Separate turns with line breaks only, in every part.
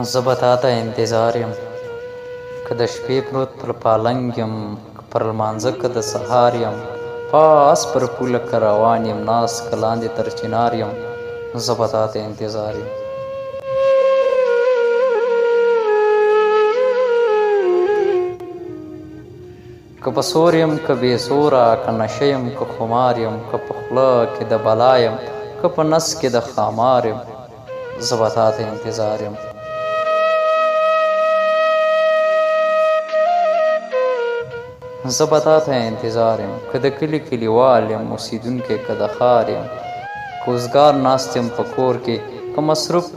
زه به تا ته انتظار یم، که د شپې پروت پر پالنګ یم، که پر لمانځه که د سهار یم، پاس پر پوله که روان یم، ناست که لاندې تر چنار یم، زه به تا ته انتظار یم. که په سور یم که بې سوره، که نشه یم که خمار یم، که په خوله کې د بلا یم که په نس کې د ښامار یم، زه به تا ته انتظار یم. زه به تا ته انتظار یم، که د کلي کلیوال یم، اوسېدونکی که د ښار یم، که اوزګار ناست یم په کور کې، که مصروف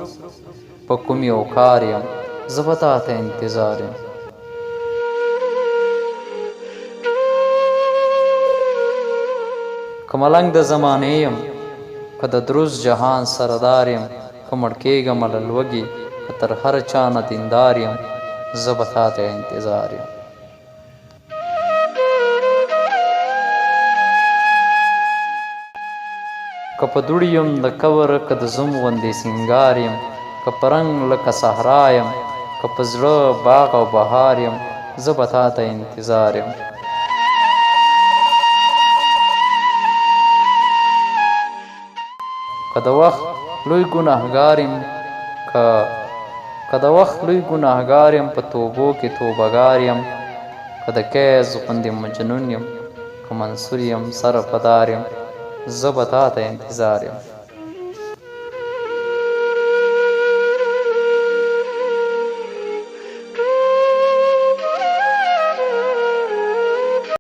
په کوم یو کار یم، زه به تا ته انتظار یم. که ملنګ د زمانې یم، که د دروست جهان سردار یم، که مړ کېږمه له لوږې، که تر هر چا نه دیندار یم، زه به تا ته انتظار یم. که په دوړي یم د کور، که د زوم غوندې سینګار یم، که په رنګ لکه صحرا یم، که په زړه باغ او بهار یم، زه به تا ته انتظار یم. که د وخت لوی ګناهګار یم، که د وخت لوی ګناهګار یم، په توبو کې توبهګار یم، که د قیس غوندې مجنون یم، که منصور یم سره په دار یم، زه به تا ته انتظار یم.